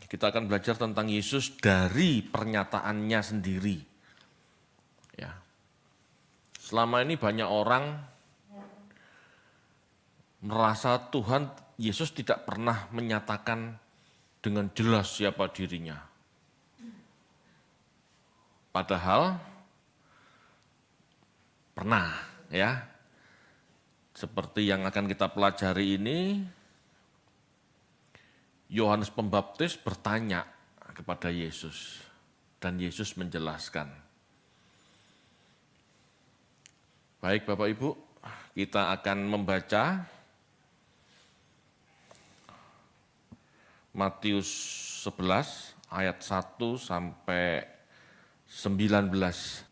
Kita akan belajar tentang Yesus dari pernyataannya sendiri. Ya. Selama ini banyak orang merasa Tuhan Yesus tidak pernah menyatakan dengan jelas siapa dirinya. Padahal pernah, ya. Seperti yang akan kita pelajari ini, Yohanes Pembaptis bertanya kepada Yesus dan Yesus menjelaskan. Baik Bapak Ibu, kita akan membaca Matius 11 ayat 1 sampai 19.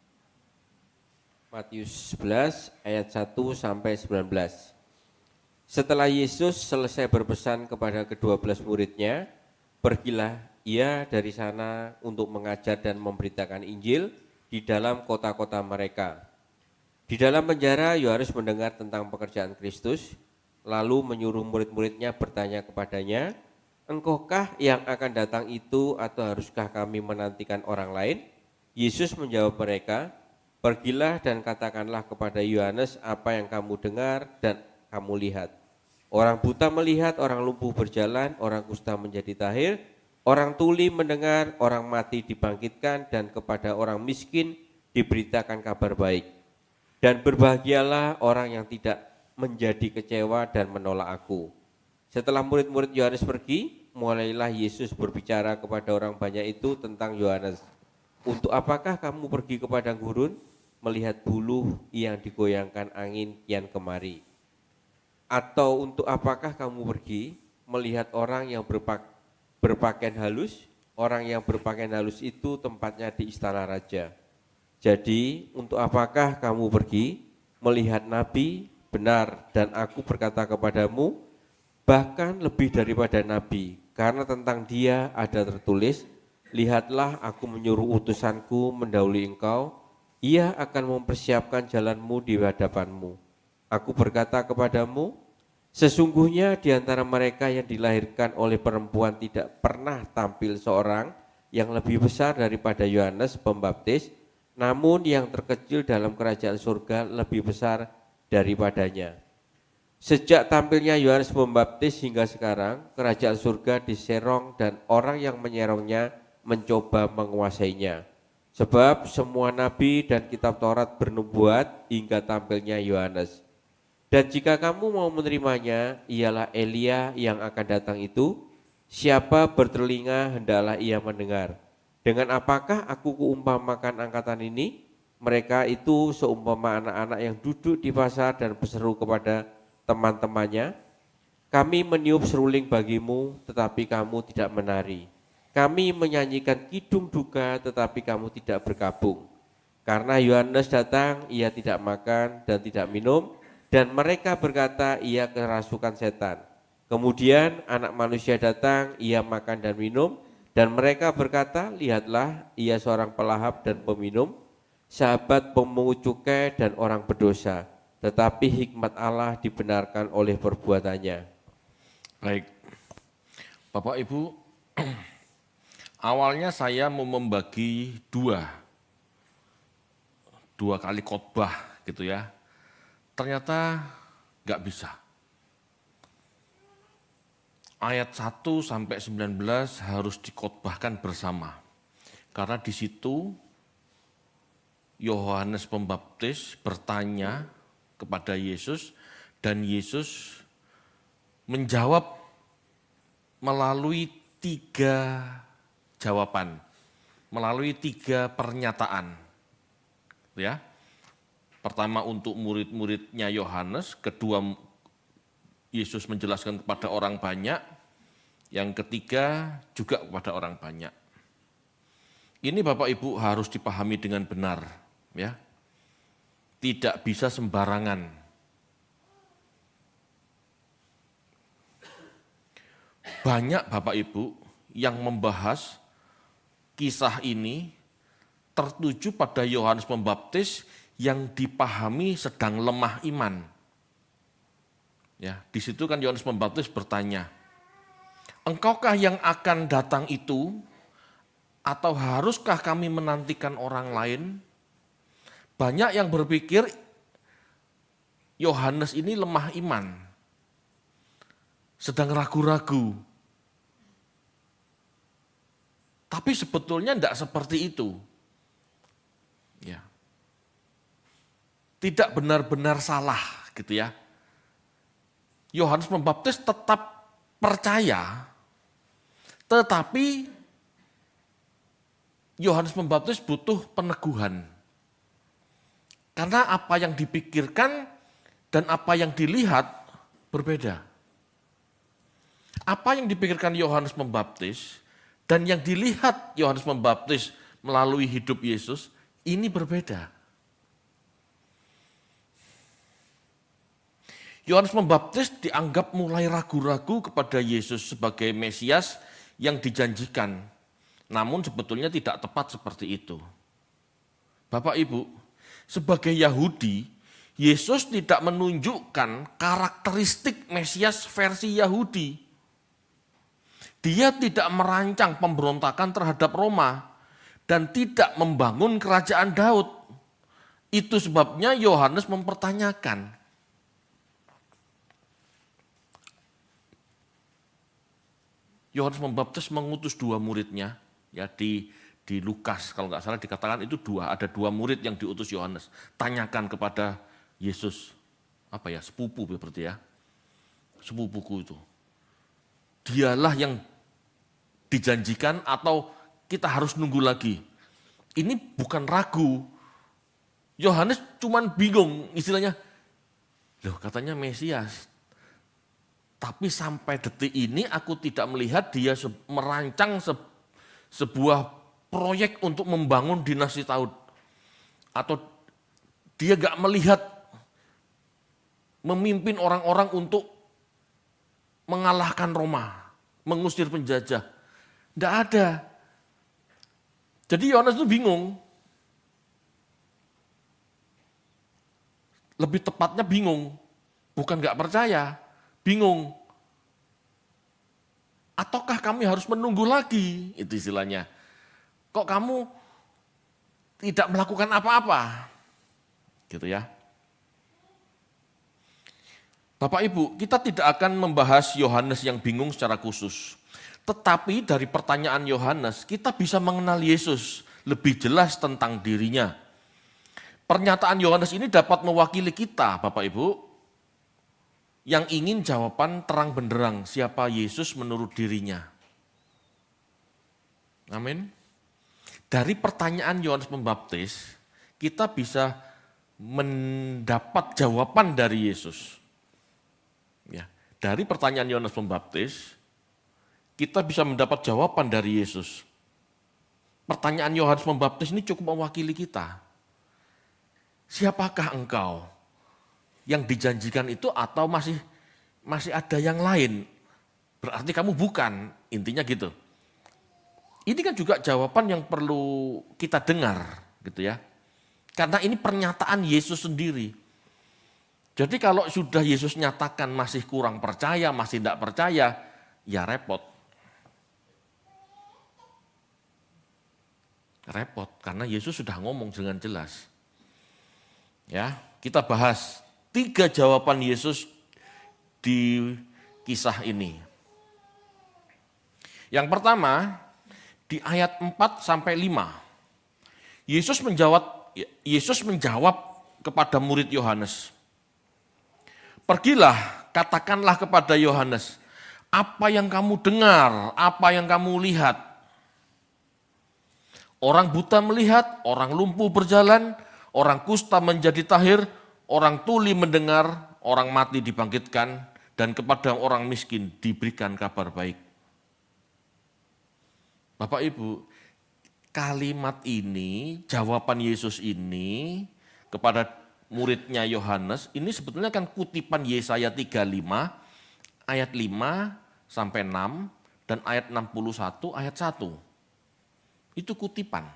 Matius 11 ayat 1 sampai 19. Setelah Yesus selesai berpesan kepada ke-12 muridnya, pergilah ia dari sana untuk mengajar dan memberitakan Injil di dalam kota-kota mereka. Di dalam penjara, Yohanes mendengar tentang pekerjaan Kristus, lalu menyuruh murid-muridnya bertanya kepadanya, "Engkaukah yang akan datang itu atau haruskah kami menantikan orang lain?" Yesus menjawab mereka, "Pergilah dan katakanlah kepada Yohanes apa yang kamu dengar dan kamu lihat. Orang buta melihat, orang lumpuh berjalan, orang kusta menjadi tahir, orang tuli mendengar, orang mati dibangkitkan, dan kepada orang miskin diberitakan kabar baik. Dan berbahagialah orang yang tidak menjadi kecewa dan menolak aku." Setelah murid-murid Yohanes pergi, mulailah Yesus berbicara kepada orang banyak itu tentang Yohanes. "Untuk apakah kamu pergi ke padang gurun, melihat buluh yang digoyangkan angin kian kemari? Atau untuk apakah kamu pergi melihat orang yang berpakaian halus? Orang yang berpakaian halus itu tempatnya di istana raja. Jadi untuk apakah kamu pergi melihat nabi? Benar, dan aku berkata kepadamu, bahkan lebih daripada nabi, karena tentang dia ada tertulis, lihatlah aku menyuruh utusanku mendahului engkau, ia akan mempersiapkan jalanmu di hadapanmu. Aku berkata kepadamu, sesungguhnya di antara mereka yang dilahirkan oleh perempuan tidak pernah tampil seorang yang lebih besar daripada Yohanes Pembaptis, namun yang terkecil dalam kerajaan surga lebih besar daripadanya. Sejak tampilnya Yohanes Pembaptis hingga sekarang, kerajaan surga diserong dan orang yang menyerongnya mencoba menguasainya. Sebab semua nabi dan kitab Taurat bernubuat hingga tampilnya Yohanes. Dan jika kamu mau menerimanya, ialah Elia yang akan datang itu. Siapa bertelinga, hendaklah ia mendengar. Dengan apakah aku kuumpamakan angkatan ini? Mereka itu seumpama anak-anak yang duduk di pasar dan berseru kepada teman-temannya, kami meniup seruling bagimu, tetapi kamu tidak menari. Kami menyanyikan kidung duka, tetapi kamu tidak berkabung. Karena Yohanes datang, ia tidak makan dan tidak minum, dan mereka berkata ia kerasukan setan. Kemudian anak manusia datang, ia makan dan minum, dan mereka berkata, lihatlah ia seorang pelahap dan peminum, sahabat pemungut cukai dan orang berdosa. Tetapi hikmat Allah dibenarkan oleh perbuatannya. Baik, Bapak Ibu, awalnya saya mau membagi dua kali khotbah gitu ya. Ternyata nggak bisa. Ayat 1 sampai 19 harus dikhotbahkan bersama. Karena di situ Yohanes Pembaptis bertanya kepada Yesus dan Yesus menjawab melalui 3 jawaban, melalui 3 pernyataan. Ya. Pertama untuk murid-muridnya Yohanes, kedua Yesus menjelaskan kepada orang banyak, yang ketiga juga kepada orang banyak. Ini Bapak Ibu harus dipahami dengan benar, ya. Tidak bisa sembarangan. Banyak Bapak Ibu yang membahas kisah ini tertuju pada Yohanes Pembaptis yang dipahami sedang lemah iman. Ya, di situ kan Yohanes Pembaptis bertanya, Engkaukah yang akan datang itu, atau haruskah kami menantikan orang lain? Banyak yang berpikir Yohanes ini lemah iman, sedang ragu-ragu. Tapi sebetulnya tidak seperti itu. Ya. Tidak benar-benar salah gitu ya. Yohanes Pembaptis tetap percaya, tetapi Yohanes Pembaptis butuh peneguhan. Karena apa yang dipikirkan dan apa yang dilihat berbeda. Apa yang dipikirkan Yohanes Pembaptis dan yang dilihat Yohanes Pembaptis melalui hidup Yesus ini berbeda. Yohanes Pembaptis dianggap mulai ragu-ragu kepada Yesus sebagai Mesias yang dijanjikan. Namun sebetulnya tidak tepat seperti itu. Bapak Ibu, sebagai Yahudi, Yesus tidak menunjukkan karakteristik Mesias versi Yahudi. Dia tidak merancang pemberontakan terhadap Roma dan tidak membangun kerajaan Daud. Itu sebabnya Yohanes mempertanyakan. Yohanes Pembaptis mengutus 2 muridnya, ya di Lukas kalau nggak salah dikatakan itu ada 2 murid yang diutus Yohanes. Tanyakan kepada Yesus, sepupu berarti ya, sepupuku itu. Dialah yang dijanjikan atau kita harus nunggu lagi. Ini bukan ragu. Yohanes cuman bingung istilahnya. Loh katanya Mesias. Tapi sampai detik ini aku tidak melihat dia merancang sebuah proyek untuk membangun dinasti Daud. Atau dia gak melihat memimpin orang-orang untuk mengalahkan Roma, mengusir penjajah. Tidak ada. Jadi Yohanes itu bingung. Lebih tepatnya bingung. Bukan gak percaya, bingung. Ataukah kami harus menunggu lagi? Itu istilahnya. Kok kamu tidak melakukan apa-apa? Gitu ya. Bapak Ibu, kita tidak akan membahas Yohanes yang bingung secara khusus. Tetapi dari pertanyaan Yohanes, kita bisa mengenal Yesus lebih jelas tentang dirinya. Pernyataan Yohanes ini dapat mewakili kita, Bapak Ibu, yang ingin jawaban terang benderang siapa Yesus menurut dirinya. Amin. Dari pertanyaan Yohanes Pembaptis, kita bisa mendapat jawaban dari Yesus. Ya, dari pertanyaan Yohanes Pembaptis, kita bisa mendapat jawaban dari Yesus. Pertanyaan Yohanes Pembaptis ini cukup mewakili kita. Siapakah engkau? Yang dijanjikan itu atau masih ada yang lain? Berarti kamu bukan, intinya gitu. Ini kan juga jawaban yang perlu kita dengar, gitu ya. Karena ini pernyataan Yesus sendiri. Jadi kalau sudah Yesus nyatakan masih kurang percaya, masih tidak percaya, ya repot. Repot, karena Yesus sudah ngomong dengan jelas. Ya, kita bahas 3 jawaban Yesus di kisah ini. Yang pertama, di ayat 4 sampai 5. Yesus menjawab kepada murid Yohanes. Pergilah, katakanlah kepada Yohanes, apa yang kamu dengar, apa yang kamu lihat. Orang buta melihat, orang lumpuh berjalan, orang kusta menjadi tahir, orang tuli mendengar, orang mati dibangkitkan, dan kepada orang miskin diberikan kabar baik. Bapak Ibu, kalimat ini, jawaban Yesus ini kepada muridnya Yohanes, ini sebetulnya kan kutipan Yesaya 35, ayat 5 sampai 6, dan ayat 61, ayat 1. Itu kutipan.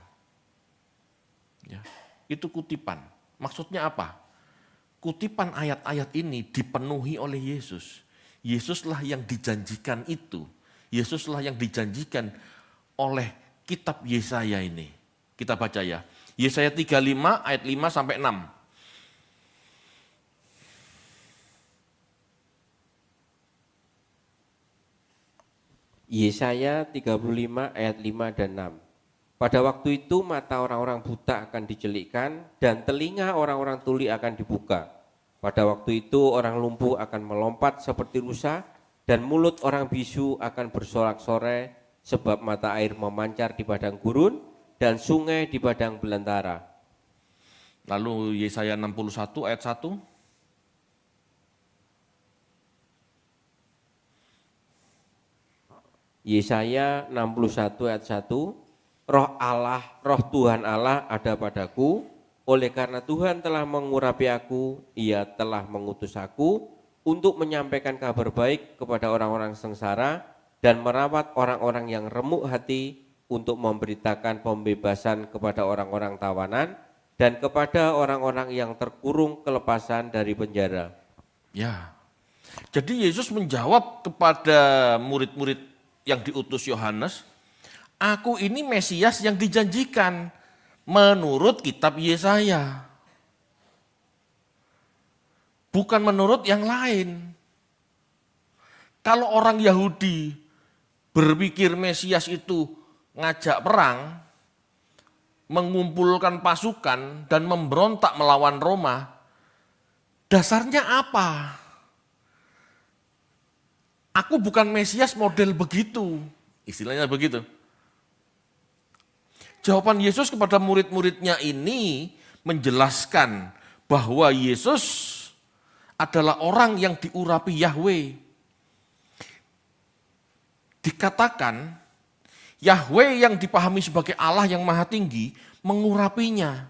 Ya, itu kutipan. Maksudnya apa? Kutipan ayat-ayat ini dipenuhi oleh Yesus. Yesuslah yang dijanjikan itu. Yesuslah yang dijanjikan oleh kitab Yesaya ini. Kita baca ya. Yesaya 35 ayat 5 sampai 6. Yesaya 35 ayat 5 dan 6. Pada waktu itu mata orang-orang buta akan dicelikkan dan telinga orang-orang tuli akan dibuka. Pada waktu itu orang lumpuh akan melompat seperti rusa dan mulut orang bisu akan bersorak-sorai sebab mata air memancar di padang gurun dan sungai di padang belantara. Lalu Yesaya 61 ayat 1. Yesaya 61 ayat 1. Roh Tuhan Allah ada padaku, oleh karena Tuhan telah mengurapi aku, Ia telah mengutus aku untuk menyampaikan kabar baik kepada orang-orang sengsara dan merawat orang-orang yang remuk hati, untuk memberitakan pembebasan kepada orang-orang tawanan dan kepada orang-orang yang terkurung kelepasan dari penjara. Ya. Jadi Yesus menjawab kepada murid-murid yang diutus Yohanes, aku ini Mesias yang dijanjikan menurut kitab Yesaya. Bukan menurut yang lain. Kalau orang Yahudi berpikir Mesias itu ngajak perang, mengumpulkan pasukan dan memberontak melawan Roma, dasarnya apa? Aku bukan Mesias model begitu, istilahnya begitu. Jawaban Yesus kepada murid-muridnya ini menjelaskan bahwa Yesus adalah orang yang diurapi Yahweh. Dikatakan Yahweh yang dipahami sebagai Allah yang maha tinggi mengurapinya.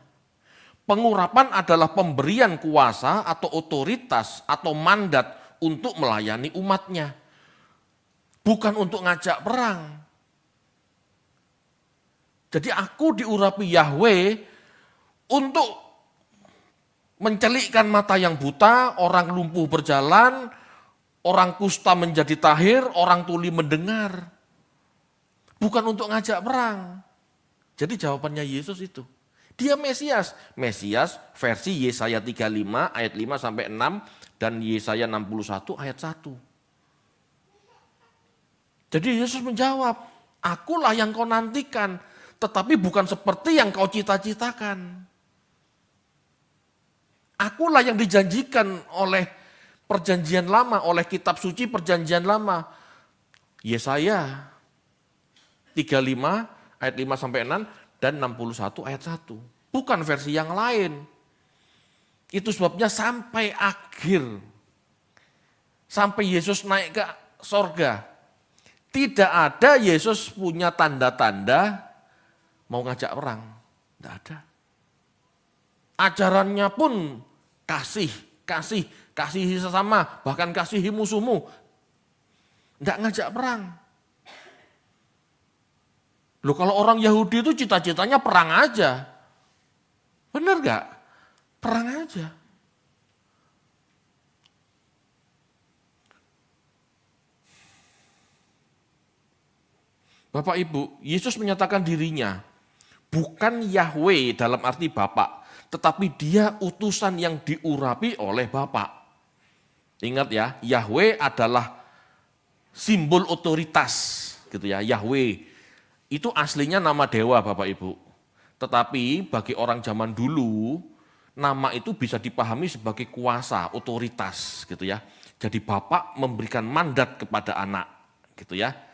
Pengurapan adalah pemberian kuasa atau otoritas atau mandat untuk melayani umatnya. Bukan untuk ngajak perang. Jadi aku diurapi Yahweh untuk mencelikkan mata yang buta, orang lumpuh berjalan, orang kusta menjadi tahir, orang tuli mendengar. Bukan untuk ngajak perang. Jadi jawabannya Yesus itu. Dia Mesias. Mesias versi Yesaya 35 ayat 5 sampai 6 dan Yesaya 61 ayat 1. Jadi Yesus menjawab, akulah yang kau nantikan, tetapi bukan seperti yang kau cita-citakan. Akulah yang dijanjikan oleh perjanjian lama, oleh kitab suci perjanjian lama. Yesaya 35 ayat 5 sampai 6 dan 61 ayat 1. Bukan versi yang lain. Itu sebabnya sampai akhir, sampai Yesus naik ke sorga, tidak ada Yesus punya tanda-tanda mau ngajak perang. Tidak ada. Ajarannya pun kasihi sesama, bahkan kasihi musuhmu. Tidak ngajak perang. Loh kalau orang Yahudi itu cita-citanya perang aja. Benar gak? Perang aja. Bapak Ibu, Yesus menyatakan dirinya bukan Yahweh dalam arti Bapak, tetapi dia utusan yang diurapi oleh Bapak. Ingat ya, Yahweh adalah simbol otoritas, gitu ya. Yahweh itu aslinya nama dewa Bapak Ibu. Tetapi bagi orang zaman dulu, nama itu bisa dipahami sebagai kuasa, otoritas, gitu ya. Jadi Bapak memberikan mandat kepada anak, gitu ya.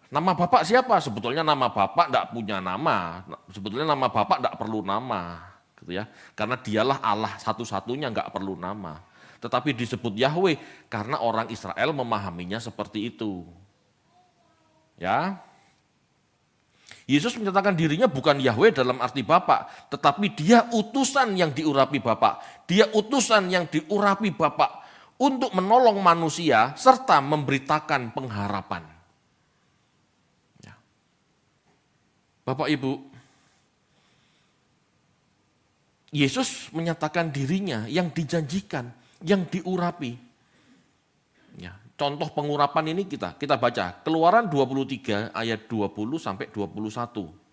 Nama Bapak siapa? Sebetulnya nama Bapak tidak punya nama. Sebetulnya nama Bapak tidak perlu nama, gitu ya. Karena dialah Allah satu-satunya, nggak perlu nama. Tetapi disebut Yahweh karena orang Israel memahaminya seperti itu. Ya. Yesus menyatakan dirinya bukan Yahweh dalam arti Bapak, tetapi dia utusan yang diurapi Bapak. Dia utusan yang diurapi Bapak untuk menolong manusia serta memberitakan pengharapan. Bapak Ibu, Yesus menyatakan dirinya yang dijanjikan, yang diurapi. Ya, contoh pengurapan ini kita baca. Keluaran 23 ayat 20 sampai 21.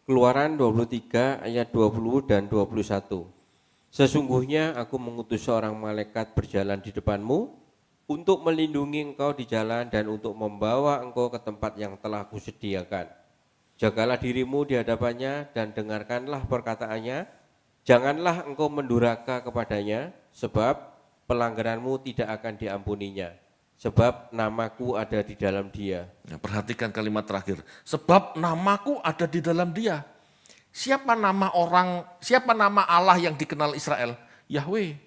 Keluaran 23 ayat 20 dan 21. Sesungguhnya aku mengutus seorang malaikat berjalan di depanmu untuk melindungi engkau di jalan dan untuk membawa engkau ke tempat yang telah kusediakan. Jagalah dirimu di hadapannya dan dengarkanlah perkataannya. Janganlah engkau mendurhaka kepadanya, sebab pelanggaranmu tidak akan diampuninya. Sebab namaku ada di dalam dia. Nah, perhatikan kalimat terakhir. Sebab namaku ada di dalam dia. Siapa nama Allah yang dikenal Israel? Yahweh.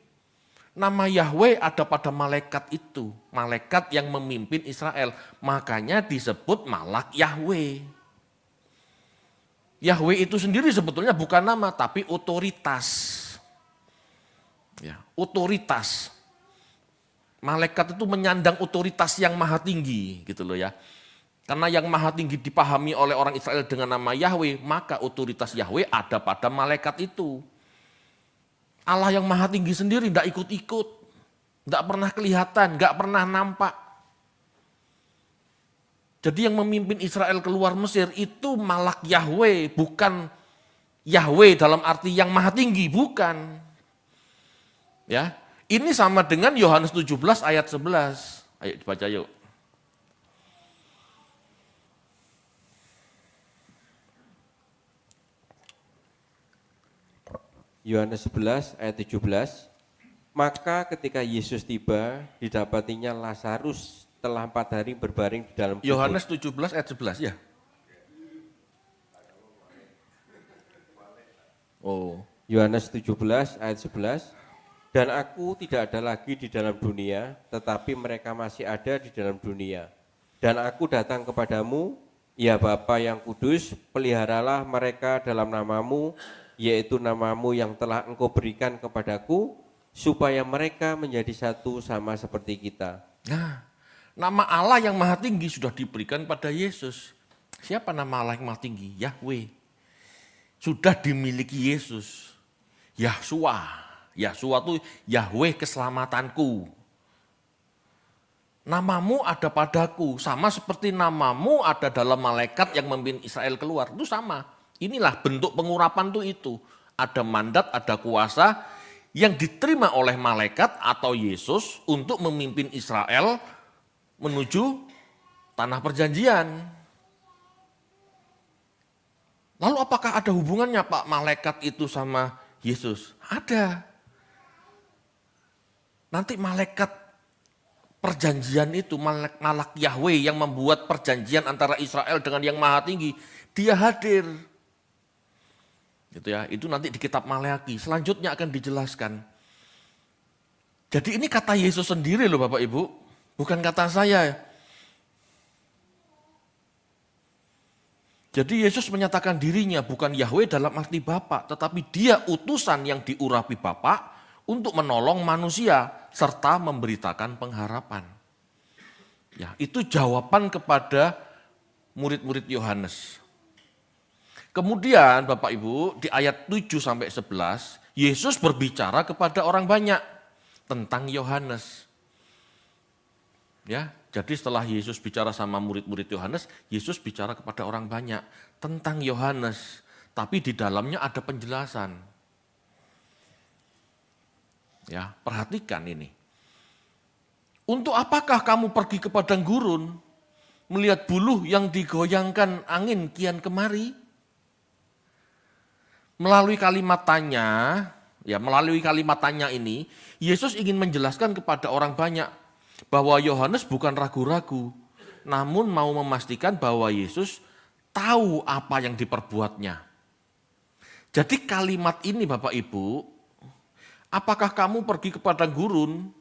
Nama Yahweh ada pada malaikat itu. Malaikat yang memimpin Israel. Makanya disebut Malak Yahweh. Yahweh itu sendiri sebetulnya bukan nama, tapi otoritas. Ya, otoritas. Malaikat itu menyandang otoritas yang maha tinggi, gitu loh ya. Karena yang maha tinggi dipahami oleh orang Israel dengan nama Yahweh, maka otoritas Yahweh ada pada malaikat itu. Allah yang maha tinggi sendiri tidak ikut-ikut, tidak pernah kelihatan, tidak pernah nampak. Jadi yang memimpin Israel keluar Mesir itu Malak Yahweh, bukan Yahweh dalam arti yang maha tinggi, bukan. Ya, ini sama dengan Yohanes 17 ayat 11. Ayo dibaca yuk. Yohanes 11 ayat 17. Maka ketika Yesus tiba, didapatinya Lazarus telah 4 hari berbaring di dalam kubur. Yohanes 17 ayat 11 ya. Oh. Yohanes 17 ayat 11. Dan aku tidak ada lagi di dalam dunia, tetapi mereka masih ada di dalam dunia. Dan aku datang kepadamu, ya Bapa yang kudus, peliharalah mereka dalam namamu, yaitu namamu yang telah engkau berikan kepadaku, supaya mereka menjadi satu sama seperti kita. Nah, nama Allah yang maha tinggi sudah diberikan pada Yesus. Siapa nama Allah yang maha tinggi? Yahweh. Sudah dimiliki Yesus. Yahshua. Yahshua itu Yahweh keselamatanku. Namamu ada padaku, sama seperti namamu ada dalam malaikat yang memimpin Israel keluar. Itu sama. Inilah bentuk pengurapan itu. Ada mandat, ada kuasa yang diterima oleh malaikat atau Yesus untuk memimpin Israel menuju tanah perjanjian. Lalu apakah ada hubungannya Pak malaikat itu sama Yesus? Ada. Nanti malaikat perjanjian itu, Malak Yahweh yang membuat perjanjian antara Israel dengan yang maha tinggi, dia hadir. Gitu ya, itu nanti di kitab Maleaki, selanjutnya akan dijelaskan. Jadi ini kata Yesus sendiri loh Bapak Ibu, bukan kata saya. Jadi Yesus menyatakan dirinya bukan Yahweh dalam arti Bapa, tetapi dia utusan yang diurapi Bapa untuk menolong manusia serta memberitakan pengharapan. Ya, itu jawaban kepada murid-murid Yohanes. Kemudian Bapak Ibu di ayat 7 sampai 11 Yesus berbicara kepada orang banyak tentang Yohanes. Ya, jadi setelah Yesus bicara sama murid-murid Yohanes, Yesus bicara kepada orang banyak tentang Yohanes, tapi di dalamnya ada penjelasan. Ya, perhatikan ini. Untuk apakah kamu pergi ke padang gurun melihat buluh yang digoyangkan angin kian kemari? Melalui kalimat tanya ini, Yesus ingin menjelaskan kepada orang banyak bahwa Yohanes bukan ragu-ragu, namun mau memastikan bahwa Yesus tahu apa yang diperbuatnya. Jadi kalimat ini Bapak Ibu, apakah kamu pergi ke padang gurun?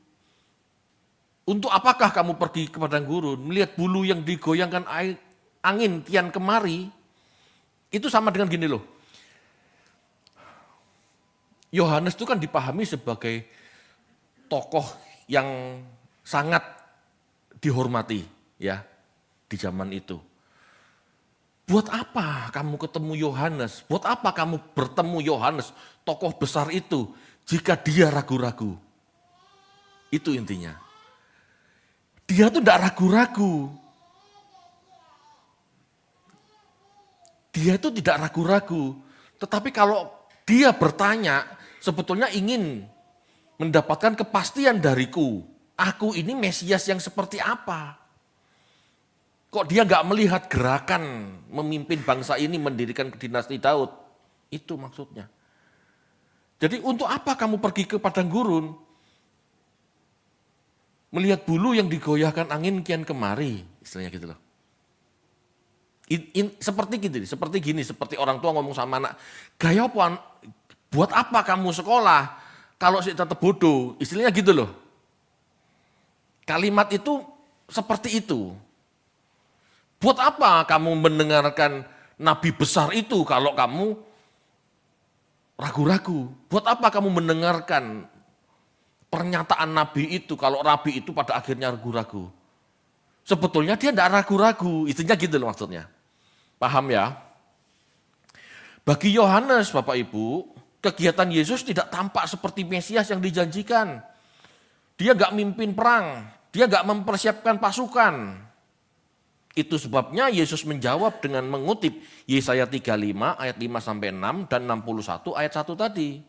Untuk apakah kamu pergi ke padang gurun? Melihat bulu yang digoyangkan angin kian kemari, itu sama dengan gini loh. Yohanes itu kan dipahami sebagai tokoh yang sangat dihormati ya di zaman itu. Buat apa kamu ketemu Yohanes? Buat apa kamu bertemu Yohanes, tokoh besar itu, jika dia ragu-ragu? Itu intinya. Dia tuh tidak ragu-ragu. Dia itu tidak ragu-ragu. Tetapi kalau dia bertanya, sebetulnya ingin mendapatkan kepastian dariku. Aku ini Mesias yang seperti apa? Kok dia nggak melihat gerakan memimpin bangsa ini mendirikan dinasti Daud? Itu maksudnya. Jadi untuk apa kamu pergi ke padang gurun? Melihat bulu yang digoyahkan angin kian kemari, istilahnya gitu loh. Seperti gini, seperti orang tua ngomong sama anak, gaya apa, buat apa kamu sekolah kalau sih tetap bodoh, istilahnya gitu loh. Kalimat itu seperti itu. Buat apa kamu mendengarkan nabi besar itu kalau kamu ragu-ragu? Buat apa kamu mendengarkan pernyataan nabi itu kalau nabi itu pada akhirnya ragu-ragu? Sebetulnya dia tidak ragu-ragu, istilahnya gitu loh maksudnya. Paham ya? Bagi Yohanes, Bapak Ibu, kegiatan Yesus tidak tampak seperti Mesias yang dijanjikan. Dia gak mimpin perang, dia gak mempersiapkan pasukan. Itu sebabnya Yesus menjawab dengan mengutip Yesaya 35 ayat 5-6 dan 61 ayat 1 tadi.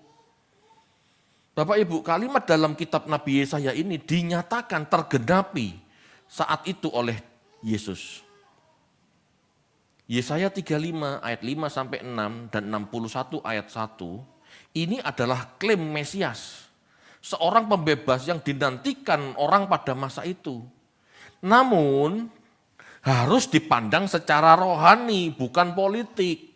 Bapak Ibu, kalimat dalam kitab Nabi Yesaya ini dinyatakan tergenapi saat itu oleh Yesus. Yesaya 35 ayat 5-6 dan 61 ayat 1 ini adalah klaim Mesias. Seorang pembebas yang dinantikan orang pada masa itu. Namun harus dipandang secara rohani, bukan politik.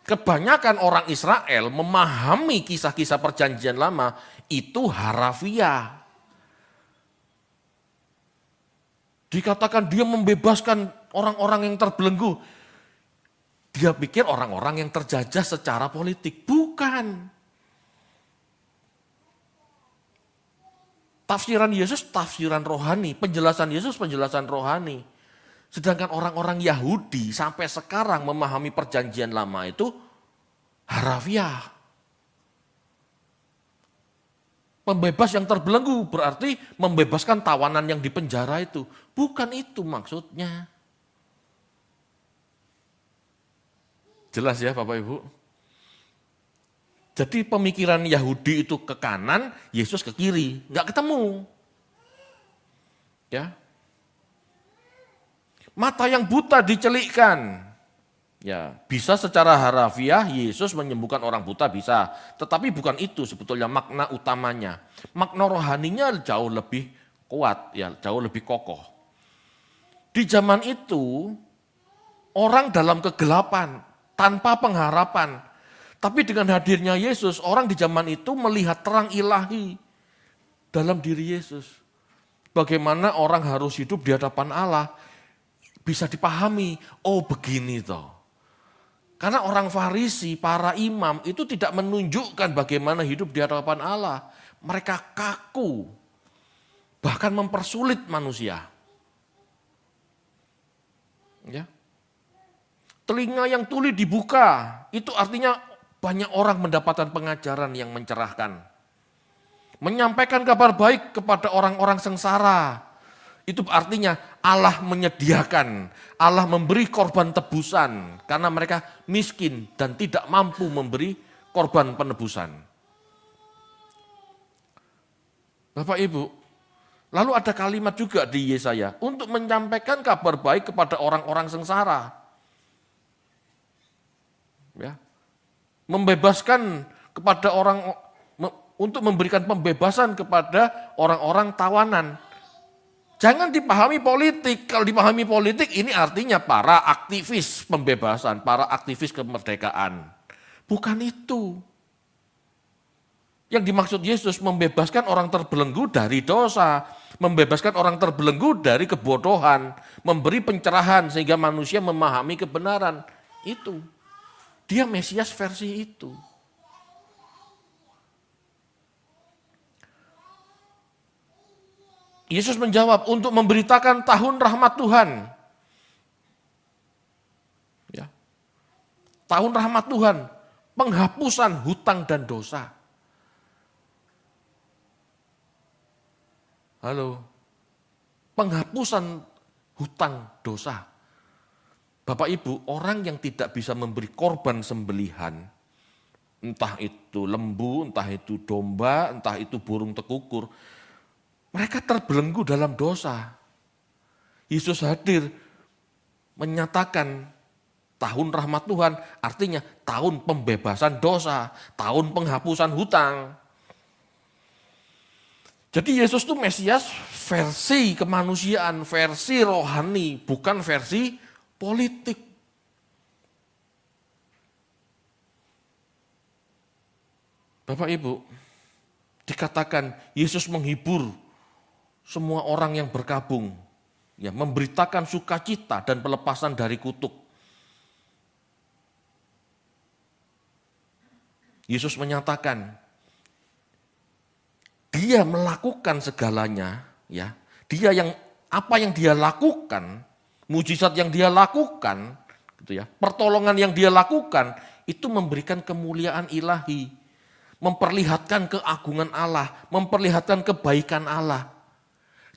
Kebanyakan orang Israel memahami kisah-kisah perjanjian lama itu harafiah. Dikatakan dia membebaskan orang-orang yang terbelenggu. Dia pikir orang-orang yang terjajah secara politik. Bukan. Tafsiran Yesus, tafsiran rohani. Penjelasan Yesus, penjelasan rohani. Sedangkan orang-orang Yahudi sampai sekarang memahami perjanjian lama itu harafiah. Pembebas yang terbelenggu berarti membebaskan tawanan yang dipenjara itu. Bukan itu maksudnya. Jelas ya Bapak Ibu? Jadi pemikiran Yahudi itu ke kanan, Yesus ke kiri, nggak ketemu. Ya. Mata yang buta dicelikkan. Ya, bisa secara harafiah Yesus menyembuhkan orang buta bisa, tetapi bukan itu sebetulnya makna utamanya. Makna rohaninya jauh lebih kuat, ya, jauh lebih kokoh. Di zaman itu orang dalam kegelapan, tanpa pengharapan. Tapi dengan hadirnya Yesus, orang di zaman itu melihat terang ilahi dalam diri Yesus. Bagaimana orang harus hidup di hadapan Allah, bisa dipahami, oh begini toh. Karena orang Farisi, para imam itu tidak menunjukkan bagaimana hidup di hadapan Allah. Mereka kaku, bahkan mempersulit manusia. Ya. Telinga yang tuli dibuka, itu artinya banyak orang mendapatkan pengajaran yang mencerahkan. Menyampaikan kabar baik kepada orang-orang sengsara. Itu artinya Allah menyediakan, Allah memberi korban tebusan. Karena mereka miskin dan tidak mampu memberi korban penebusan. Bapak Ibu, lalu ada kalimat juga di Yesaya. Untuk menyampaikan kabar baik kepada orang-orang sengsara. Ya. Membebaskan kepada orang, untuk memberikan pembebasan kepada orang-orang tawanan. Jangan dipahami politik. Kalau dipahami politik ini artinya para aktivis pembebasan, para aktivis kemerdekaan. Bukan itu. Yang dimaksud Yesus membebaskan orang terbelenggu dari dosa, membebaskan orang terbelenggu dari kebodohan, memberi pencerahan sehingga manusia memahami kebenaran. Itu. Dia Mesias versi itu. Yesus menjawab untuk memberitakan tahun rahmat Tuhan. Tahun rahmat Tuhan, penghapusan hutang dan dosa. Halo, penghapusan hutang dosa. Bapak Ibu, orang yang tidak bisa memberi korban sembelihan, entah itu lembu, entah itu domba, entah itu burung tekukur, mereka terbelenggu dalam dosa. Yesus hadir menyatakan tahun rahmat Tuhan, artinya tahun pembebasan dosa, tahun penghapusan hutang. Jadi Yesus itu Mesias versi kemanusiaan, versi rohani, bukan versi politik. Bapak Ibu, dikatakan Yesus menghibur semua orang yang berkabung, ya, memberitakan sukacita dan pelepasan dari kutuk. Yesus menyatakan dia melakukan segalanya, ya. Dia yang apa yang dia lakukan, mujizat yang dia lakukan, gitu ya. Pertolongan yang dia lakukan itu memberikan kemuliaan ilahi, memperlihatkan keagungan Allah, memperlihatkan kebaikan Allah.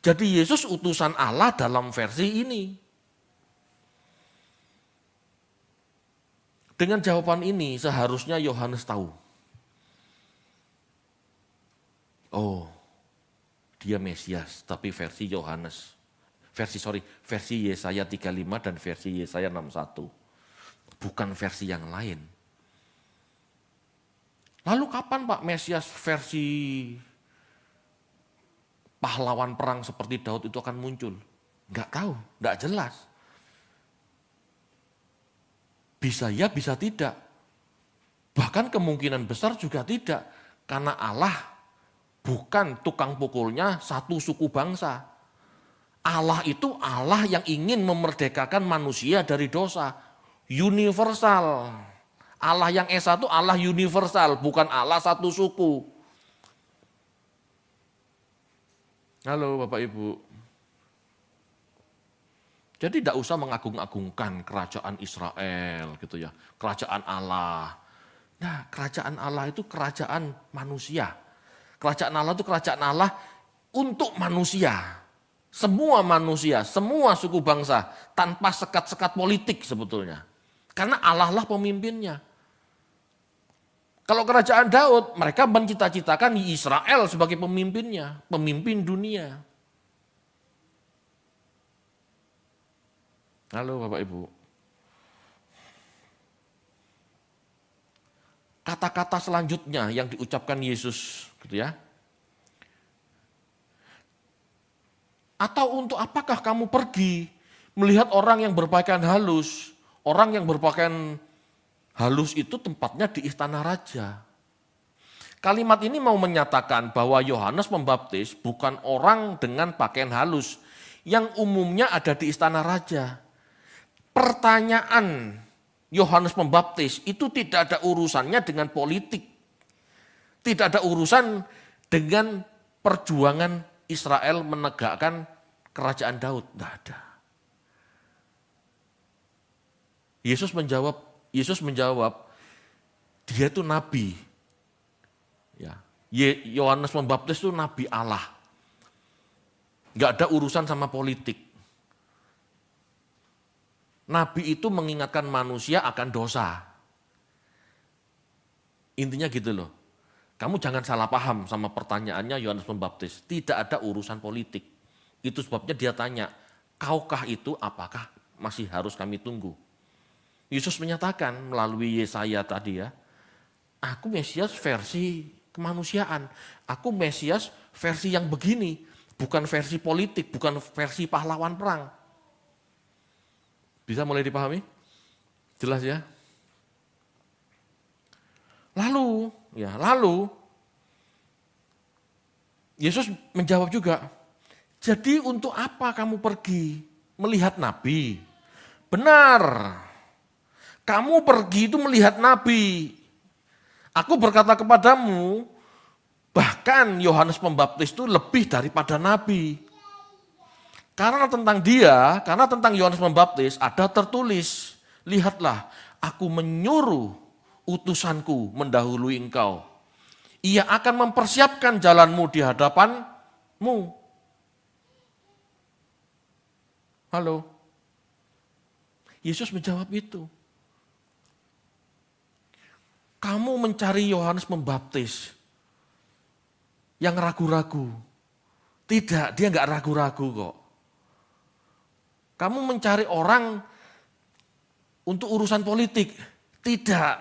Jadi Yesus utusan Allah dalam versi ini. Dengan jawaban ini seharusnya Yohanes tahu. Oh, dia Mesias, tapi versi Yohanes. Versi Yesaya 35 dan versi Yesaya 61. Bukan versi yang lain. Lalu kapan Pak Mesias versi pahlawan perang seperti Daud itu akan muncul? Enggak tahu, enggak jelas. Bisa ya, bisa tidak. Bahkan kemungkinan besar juga tidak. Karena Allah bukan tukang pukulnya satu suku bangsa. Allah itu Allah yang ingin memerdekakan manusia dari dosa. Universal. Allah yang Esa itu Allah universal, bukan Allah satu suku. Halo Bapak Ibu. Jadi tidak usah mengagung-agungkan kerajaan Israel gitu ya. Kerajaan Allah. Nah, kerajaan Allah itu kerajaan manusia. Kerajaan Allah itu kerajaan Allah untuk manusia. Semua manusia, semua suku bangsa, tanpa sekat-sekat politik sebetulnya. Karena Allah lah pemimpinnya. Kalau kerajaan Daud, mereka mencita-citakan Israel sebagai pemimpinnya, pemimpin dunia. Halo Bapak Ibu. Kata-kata selanjutnya yang diucapkan Yesus gitu ya. Atau untuk apakah kamu pergi melihat orang yang berpakaian halus? Orang yang berpakaian halus itu tempatnya di istana raja. Kalimat ini mau menyatakan bahwa Yohanes Pembaptis bukan orang dengan pakaian halus yang umumnya ada di istana raja. Pertanyaan Yohanes Pembaptis itu tidak ada urusannya dengan politik. Tidak ada urusan dengan perjuangan Israel menegakkan kerajaan Daud. Tidak ada. Yesus menjawab, dia itu nabi. Ya, Yohanes Pembaptis itu nabi Allah. Enggak ada urusan sama politik. Nabi itu mengingatkan manusia akan dosa. Intinya gitu loh. Kamu jangan salah paham sama pertanyaannya Yohanes Pembaptis. Tidak ada urusan politik. Itu sebabnya dia tanya, kaukah itu apakah masih harus kami tunggu? Yesus menyatakan melalui Yesaya tadi ya, aku Mesias versi kemanusiaan. Aku Mesias versi yang begini. Bukan versi politik, bukan versi pahlawan perang. Bisa mulai dipahami? Jelas ya? Lalu Yesus menjawab juga, jadi untuk apa kamu pergi melihat nabi? Benar, kamu pergi itu melihat nabi. Aku berkata kepadamu, bahkan Yohanes Pembaptis itu lebih daripada nabi. Karena tentang Yohanes Pembaptis ada tertulis, lihatlah aku menyuruh utusanku mendahului engkau. Ia akan mempersiapkan jalanmu di hadapanmu. Halo. Yesus menjawab itu. Kamu mencari Yohanes Pembaptis yang ragu-ragu. Tidak, dia enggak ragu-ragu kok. Kamu mencari orang untuk urusan politik. Tidak,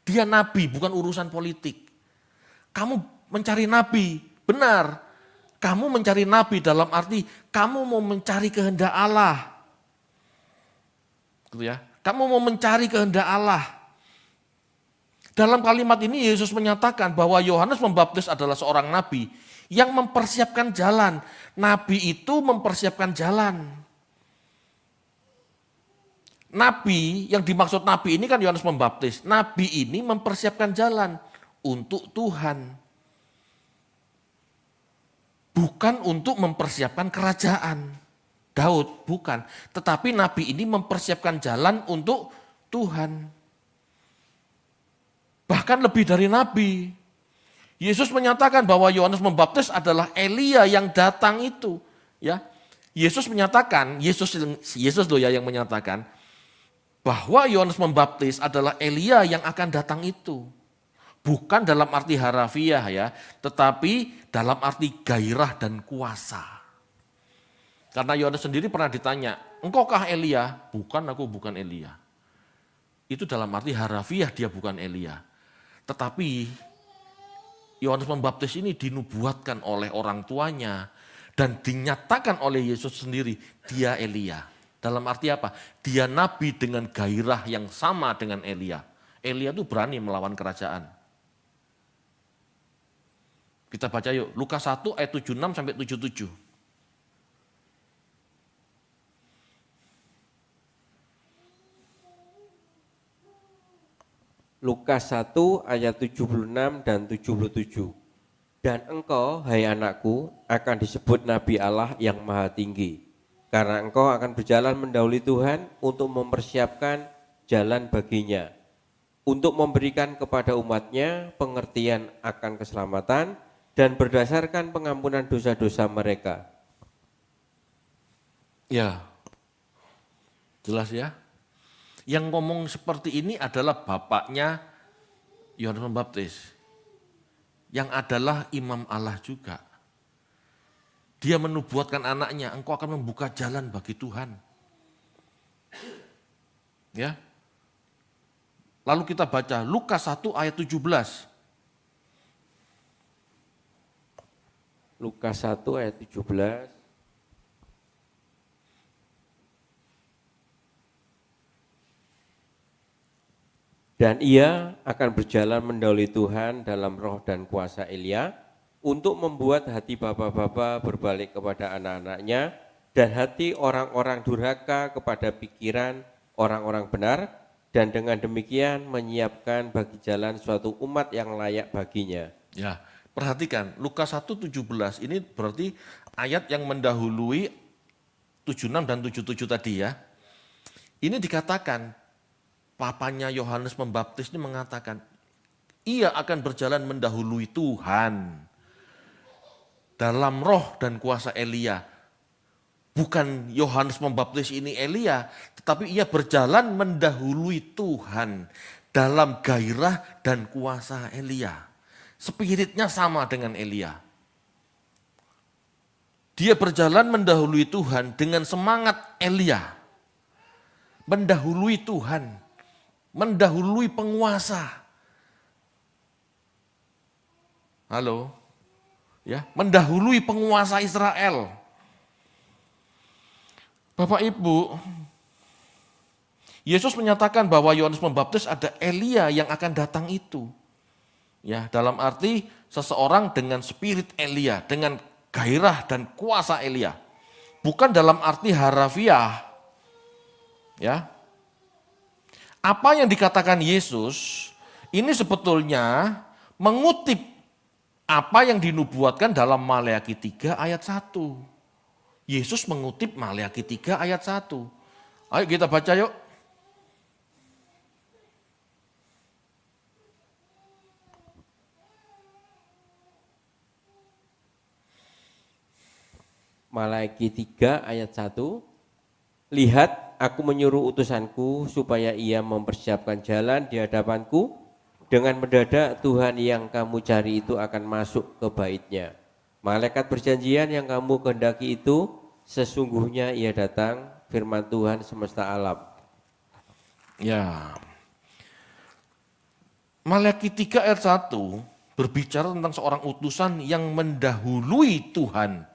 dia nabi, bukan urusan politik. Kamu mencari nabi, benar. Kamu mencari nabi dalam arti kamu mau mencari kehendak Allah. Gitu ya. Kamu mau mencari kehendak Allah. Dalam kalimat ini Yesus menyatakan bahwa Yohanes Pembaptis adalah seorang nabi yang mempersiapkan jalan. Nabi itu mempersiapkan jalan. Nabi, yang dimaksud nabi ini kan Yohanes Pembaptis. Nabi ini mempersiapkan jalan untuk Tuhan. Bukan untuk mempersiapkan kerajaan. Daud, bukan. Tetapi nabi ini mempersiapkan jalan untuk Tuhan. Bahkan lebih dari nabi. Yesus menyatakan bahwa Yohanes Pembaptis adalah Elia yang datang itu. Ya, Yesus menyatakan, Yesus loh ya yang menyatakan bahwa Yohanes Pembaptis adalah Elia yang akan datang itu. Bukan dalam arti harafiah ya, tetapi dalam arti gairah dan kuasa. Karena Yohanes sendiri pernah ditanya, engkaukah Elia? Bukan, aku bukan Elia. Itu dalam arti harafiah dia bukan Elia. Tetapi Yohanes Pembaptis ini dinubuatkan oleh orang tuanya dan dinyatakan oleh Yesus sendiri, dia Elia. Dalam arti apa? Dia nabi dengan gairah yang sama dengan Elia. Elia itu berani melawan kerajaan. Kita baca yuk, Lukas 1 ayat 76 sampai 77. Lukas 1 ayat 76 dan 77. Dan engkau, hai anakku, akan disebut Nabi Allah yang Maha Tinggi. Karena engkau akan berjalan mendahului Tuhan untuk mempersiapkan jalan baginya. Untuk memberikan kepada umatnya pengertian akan keselamatan dan berdasarkan pengampunan dosa-dosa mereka. Ya, jelas ya. Yang ngomong seperti ini adalah bapaknya Yohanes Pembaptis, yang adalah imam Allah juga. Dia menubuatkan anaknya, engkau akan membuka jalan bagi Tuhan. Ya. Lalu kita baca Lukas 1 ayat 17. Lukas 1 ayat 17. Dan ia akan berjalan mendahului Tuhan dalam roh dan kuasa Elia untuk membuat hati bapa-bapa berbalik kepada anak-anaknya dan hati orang-orang durhaka kepada pikiran orang-orang benar, dan dengan demikian menyiapkan bagi jalan suatu umat yang layak baginya. Ya, perhatikan Lukas 1:17 ini berarti ayat yang mendahului 76 dan 77 tadi ya. Ini dikatakan papanya Yohanes Pembaptis ini mengatakan, ia akan berjalan mendahului Tuhan dalam roh dan kuasa Elia. Bukan Yohanes Pembaptis ini Elia, tetapi ia berjalan mendahului Tuhan dalam gairah dan kuasa Elia. Spiritnya sama dengan Elia. Dia berjalan mendahului Tuhan dengan semangat Elia. Mendahului Tuhan. Mendahului penguasa. Halo, ya, mendahului penguasa Israel. Bapak Ibu, Yesus menyatakan bahwa Yohanes Pembaptis ada Elia yang akan datang itu. Ya, dalam arti seseorang dengan spirit Elia, dengan gairah dan kuasa Elia. Bukan dalam arti harafiah. Ya. Apa yang dikatakan Yesus ini sebetulnya mengutip apa yang dinubuatkan dalam Maleakhi 3 ayat 1. Yesus mengutip Maleakhi 3 ayat 1. Ayo kita baca yuk. Malaki 3 ayat 1. Lihat, aku menyuruh utusanku supaya ia mempersiapkan jalan di hadapanku. Dengan mendadak Tuhan yang kamu cari itu akan masuk ke bait-Nya. Malaikat perjanjian yang kamu kehendaki itu, sesungguhnya ia datang, firman Tuhan semesta alam. Ya. Malaki 3 ayat 1 berbicara tentang seorang utusan yang mendahului Tuhan.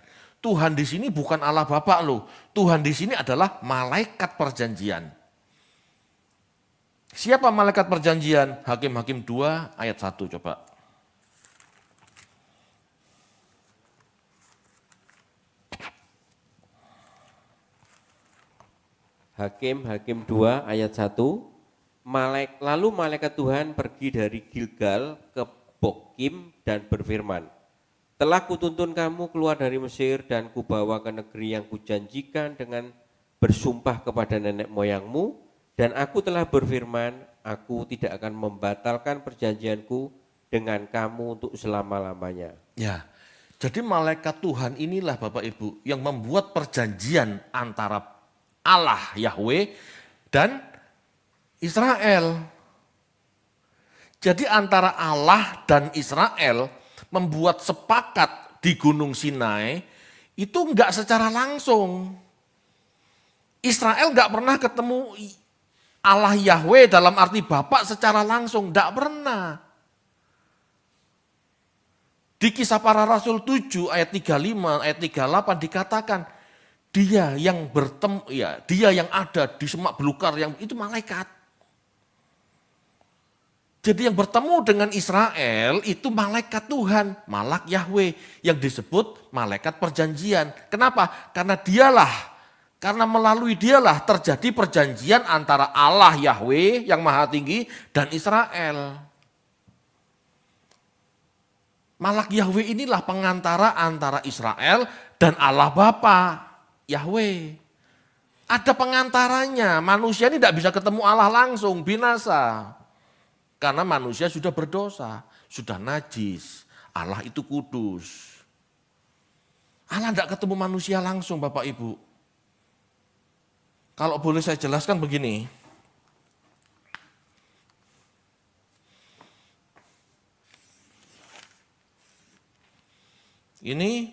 Tuhan di sini bukan Allah Bapa loh. Tuhan di sini adalah malaikat perjanjian. Siapa malaikat perjanjian? Hakim-Hakim 2 ayat 1 coba. Hakim 2 ayat 1. Lalu malaikat Tuhan pergi dari Gilgal ke Bokim dan berfirman, telah kutuntun kamu keluar dari Mesir dan kubawa ke negeri yang kujanjikan dengan bersumpah kepada nenek moyangmu, dan aku telah berfirman, aku tidak akan membatalkan perjanjianku dengan kamu untuk selama-lamanya. Ya, jadi malaikat Tuhan inilah Bapak Ibu yang membuat perjanjian antara Allah Yahweh dan Israel. Jadi antara Allah dan Israel membuat sepakat di Gunung Sinai itu enggak secara langsung. Israel enggak pernah ketemu Allah Yahweh dalam arti Bapa secara langsung, enggak pernah. Di Kisah Para Rasul 7 ayat 35 ayat 38 dikatakan dia yang bertemu, ya, dia yang ada di semak belukar yang itu malaikat. Jadi yang bertemu dengan Israel itu malaikat Tuhan, malak Yahweh yang disebut malaikat perjanjian. Kenapa? Karena melalui dialah terjadi perjanjian antara Allah Yahweh yang maha tinggi dan Israel. Malak Yahweh inilah pengantara antara Israel dan Allah Bapa, Yahweh. Ada pengantaranya, manusia ini tidak bisa ketemu Allah langsung, binasa. Karena manusia sudah berdosa, sudah najis. Allah itu kudus. Allah tidak ketemu manusia langsung Bapak Ibu. Kalau boleh saya jelaskan begini. Ini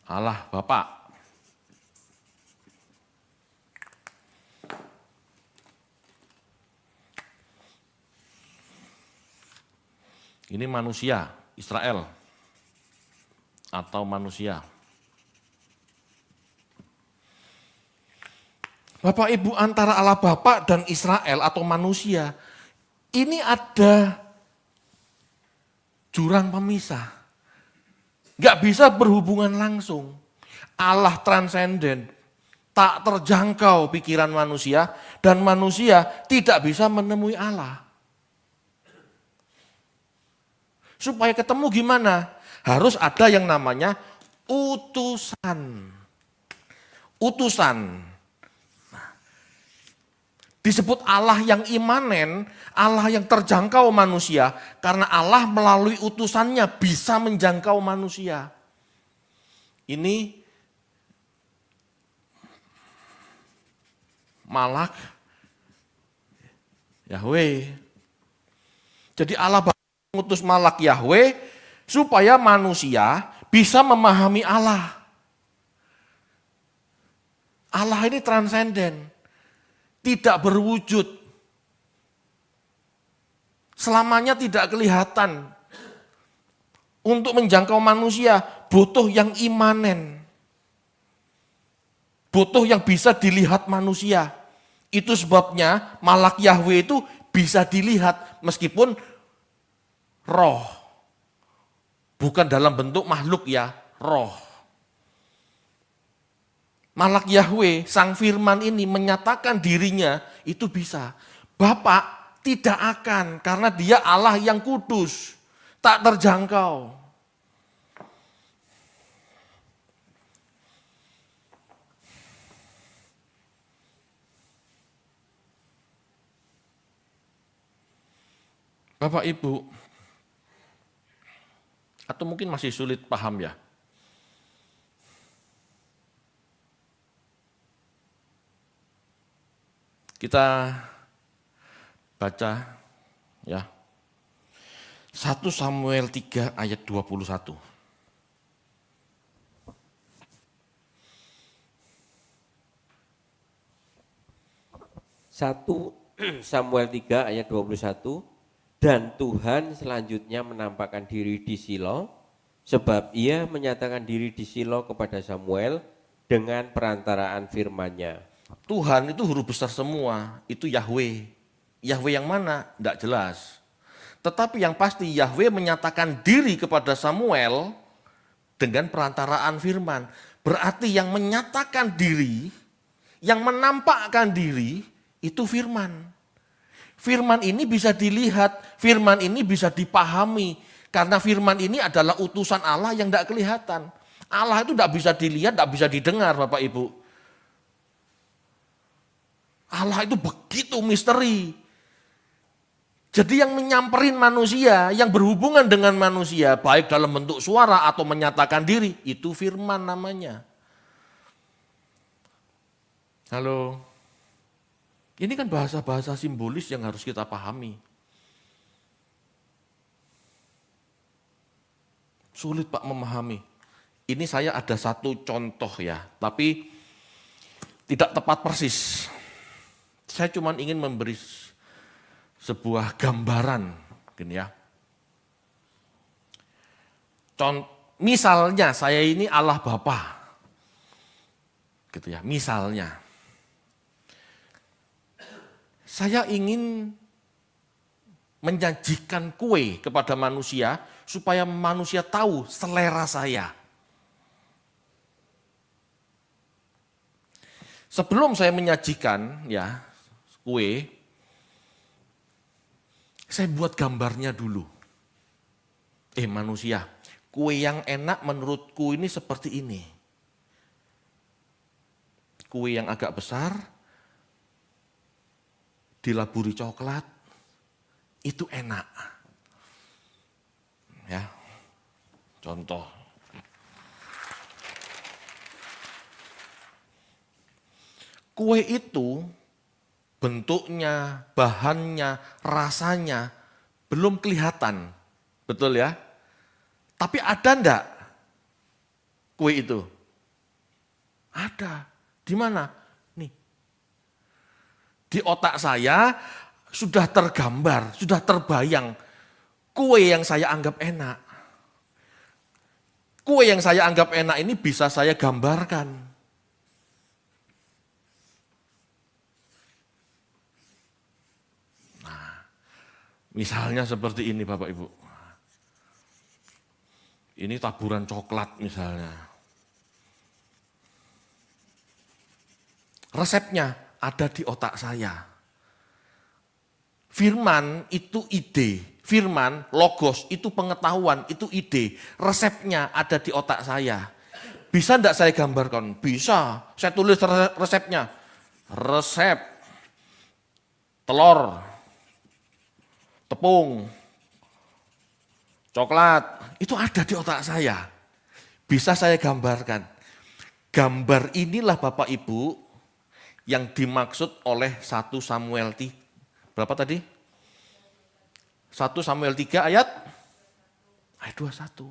Allah Bapa. Ini manusia, Israel, atau manusia. Bapak Ibu, antara Allah Bapa dan Israel atau manusia, ini ada jurang pemisah. Gak bisa berhubungan langsung. Allah transenden, tak terjangkau pikiran manusia, dan manusia tidak bisa menemui Allah. Supaya ketemu gimana? Harus ada yang namanya utusan. Utusan. Nah, disebut Allah yang imanen, Allah yang terjangkau manusia, karena Allah melalui utusannya bisa menjangkau manusia. Ini malak Yahweh. Jadi Allah mengutus malak Yahweh supaya manusia bisa memahami Allah. Allah ini transenden, tidak berwujud, selamanya tidak kelihatan. Untuk menjangkau manusia butuh yang imanen, butuh yang bisa dilihat manusia. Itu sebabnya malak Yahweh itu bisa dilihat meskipun roh, bukan dalam bentuk makhluk ya, roh. Malak Yahweh, sang firman ini menyatakan dirinya itu bisa. Bapa tidak akan, karena dia Allah yang kudus, tak terjangkau. Bapak Ibu, atau mungkin masih sulit paham ya. Kita baca ya. 1 Samuel 3 ayat 21. 1 Samuel 3 ayat 21, dan Tuhan selanjutnya menampakkan diri di Shilo, sebab ia menyatakan diri di Shilo kepada Samuel dengan perantaraan firman-Nya. Tuhan itu huruf besar semua, itu Yahweh. Yahweh yang mana? Tidak jelas. Tetapi yang pasti Yahweh menyatakan diri kepada Samuel dengan perantaraan firman. Berarti yang menyatakan diri, yang menampakkan diri, itu firman. Firman ini bisa dilihat, firman ini bisa dipahami. Karena firman ini adalah utusan Allah yang tidak kelihatan. Allah itu tidak bisa dilihat, tidak bisa didengar Bapak Ibu. Allah itu begitu misteri. Jadi yang menyamperin manusia, yang berhubungan dengan manusia, baik dalam bentuk suara atau menyatakan diri, itu firman namanya. Halo, ini kan bahasa-bahasa simbolis yang harus kita pahami. Sulit Pak memahami. Ini saya ada satu contoh ya, tapi tidak tepat persis. Saya cuma ingin memberi sebuah gambaran, gini ya. Misalnya saya ini Allah Bapa, gitu ya. Misalnya, saya ingin menjanjikan kue kepada manusia supaya manusia tahu selera saya. Sebelum saya menyajikan ya kue, saya buat gambarnya dulu. Manusia, kue yang enak menurutku ini seperti ini. Kue yang agak besar, dilaburi coklat, itu enak. Ya, contoh. Kue itu bentuknya, bahannya, rasanya belum kelihatan. Betul ya? Tapi ada enggak kue itu? Ada. Di mana? Nih. Di otak saya sudah tergambar, sudah terbayang kue yang saya anggap enak. Kue yang saya anggap enak ini bisa saya gambarkan. Misalnya seperti ini Bapak Ibu. Ini taburan coklat misalnya. Resepnya ada di otak saya. Firman itu ide. Firman, logos itu pengetahuan, itu ide. Resepnya ada di otak saya. Bisa enggak saya gambarkan? Bisa. Saya tulis resepnya. Resep telur, tepung, coklat, itu ada di otak saya. Bisa saya gambarkan. Gambar inilah Bapak Ibu yang dimaksud oleh 1 Samuel 3. Berapa tadi? 1 Samuel 3 ayat 21.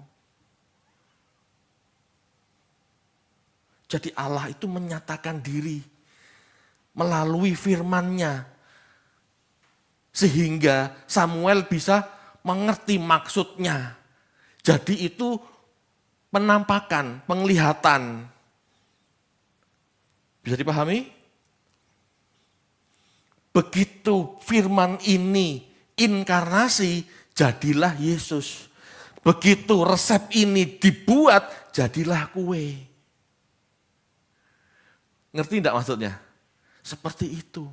Jadi Allah itu menyatakan diri melalui firman-Nya. Sehingga Samuel bisa mengerti maksudnya. Jadi itu penampakan, penglihatan. Bisa dipahami? Begitu firman ini inkarnasi, jadilah Yesus. Begitu resep ini dibuat, jadilah kue. Ngerti enggak maksudnya? Seperti itu.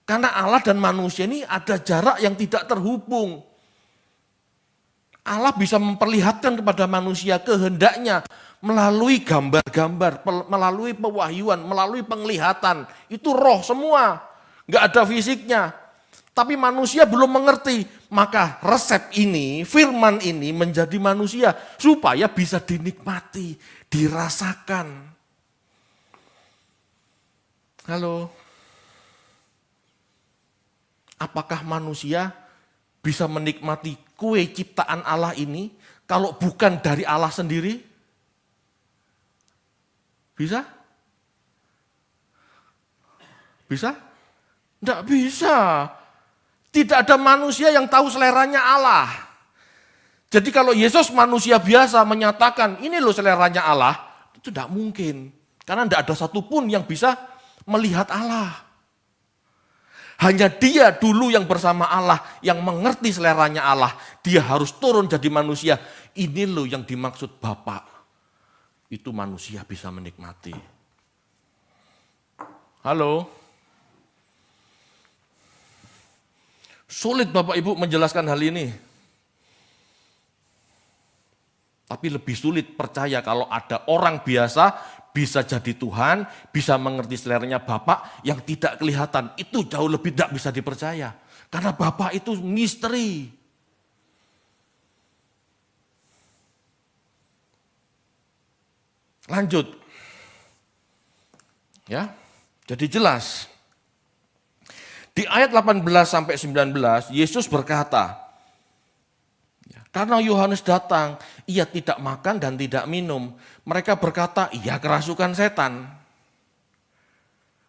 Karena Allah dan manusia ini ada jarak yang tidak terhubung. Allah bisa memperlihatkan kepada manusia kehendaknya melalui gambar-gambar, melalui pewahyuan, melalui penglihatan. Itu roh semua, nggak ada fisiknya. Tapi manusia belum mengerti, maka resep ini, firman ini menjadi manusia supaya bisa dinikmati, dirasakan. Halo. Apakah manusia bisa menikmati kue ciptaan Allah ini kalau bukan dari Allah sendiri? Bisa? Bisa? Tidak bisa. Tidak ada manusia yang tahu seleranya Allah. Jadi kalau Yesus manusia biasa menyatakan, ini loh seleranya Allah, itu tidak mungkin. Karena tidak ada satupun yang bisa melihat Allah. Hanya dia dulu yang bersama Allah, yang mengerti seleranya Allah. Dia harus turun jadi manusia. Ini loh yang dimaksud Bapa. Itu manusia bisa menikmati. Halo? Sulit Bapak Ibu menjelaskan hal ini. Tapi lebih sulit percaya kalau ada orang biasa bisa jadi Tuhan, bisa mengerti seleranya Bapa yang tidak kelihatan. Itu jauh lebih tidak bisa dipercaya. Karena Bapa itu misteri. Lanjut. Ya, jadi jelas. Di ayat 18 sampai 19, Yesus berkata, karena Yohanes datang, ia tidak makan dan tidak minum. Mereka berkata, ia kerasukan setan.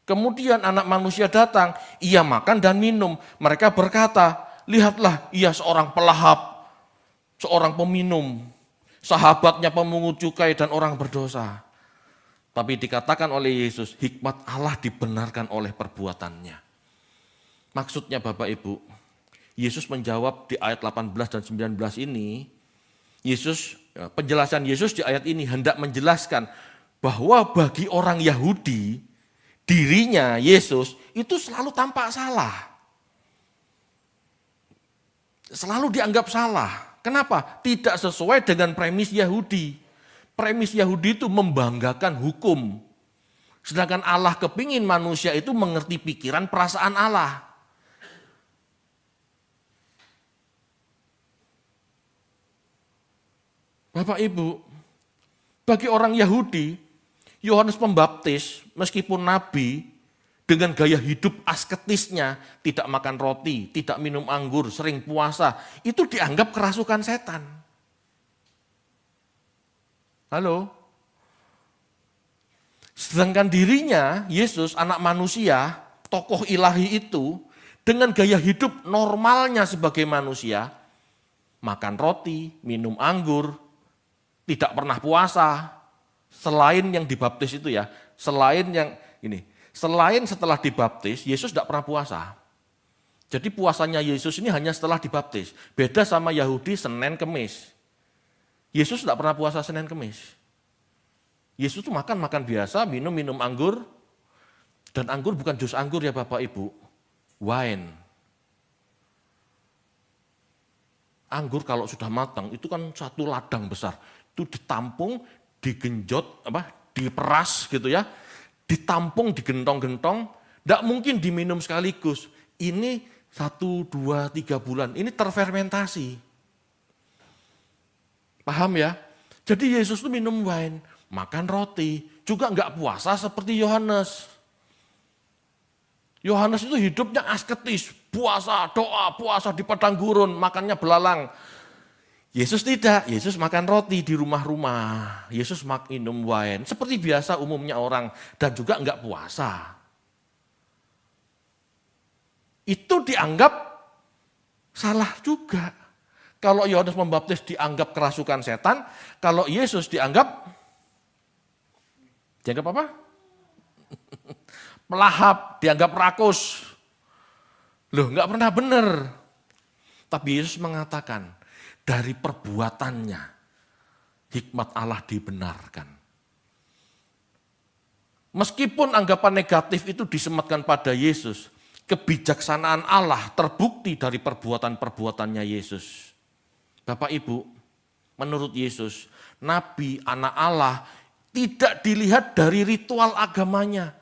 Kemudian anak manusia datang, ia makan dan minum. Mereka berkata, lihatlah ia seorang pelahap, seorang peminum, sahabatnya pemungut cukai dan orang berdosa. Tapi dikatakan oleh Yesus, hikmat Allah dibenarkan oleh perbuatannya. Maksudnya Bapak Ibu, Yesus menjawab di ayat 18 dan 19 ini, penjelasan Yesus di ayat ini hendak menjelaskan bahwa bagi orang Yahudi, dirinya Yesus itu selalu tampak salah. Selalu dianggap salah. Kenapa? Tidak sesuai dengan premis Yahudi. Premis Yahudi itu membanggakan hukum. Sedangkan Allah kepingin manusia itu mengerti pikiran perasaan Allah. Bapak Ibu, bagi orang Yahudi, Yohanes Pembaptis meskipun nabi dengan gaya hidup asketisnya, tidak makan roti, tidak minum anggur, sering puasa, itu dianggap kerasukan setan. Halo? Sedangkan dirinya, Yesus anak manusia, tokoh ilahi itu, dengan gaya hidup normalnya sebagai manusia, makan roti, minum anggur, tidak pernah puasa, selain yang dibaptis itu ya, selain setelah dibaptis, Yesus tidak pernah puasa. Jadi puasanya Yesus ini hanya setelah dibaptis. Beda sama Yahudi Senin Kemis. Yesus tidak pernah puasa Senin Kemis. Yesus itu makan biasa, minum anggur. Dan anggur bukan jus anggur ya Bapak Ibu, wine. Anggur kalau sudah matang itu kan satu ladang besar. Itu ditampung, digenjot, diperas gitu ya, ditampung, digentong-gentong, tidak mungkin diminum sekaligus. Ini 1, 2, 3 bulan, ini terfermentasi. Paham ya? Jadi Yesus itu minum wine, makan roti, juga enggak puasa seperti Yohanes. Yohanes itu hidupnya asketis, puasa, doa, puasa di padang gurun, makannya belalang. Yesus tidak, Yesus makan roti di rumah-rumah, Yesus minum wine, seperti biasa umumnya orang, dan juga enggak puasa. Itu dianggap salah juga. Kalau Yohanes Pembaptis dianggap kerasukan setan, kalau Yesus dianggap apa? Pelahap, dianggap rakus. Loh, enggak pernah benar. Tapi Yesus mengatakan, dari perbuatannya, hikmat Allah dibenarkan. Meskipun anggapan negatif itu disematkan pada Yesus, kebijaksanaan Allah terbukti dari perbuatan-perbuatannya Yesus. Bapak Ibu, menurut Yesus, Nabi, anak Allah, tidak dilihat dari ritual agamanya.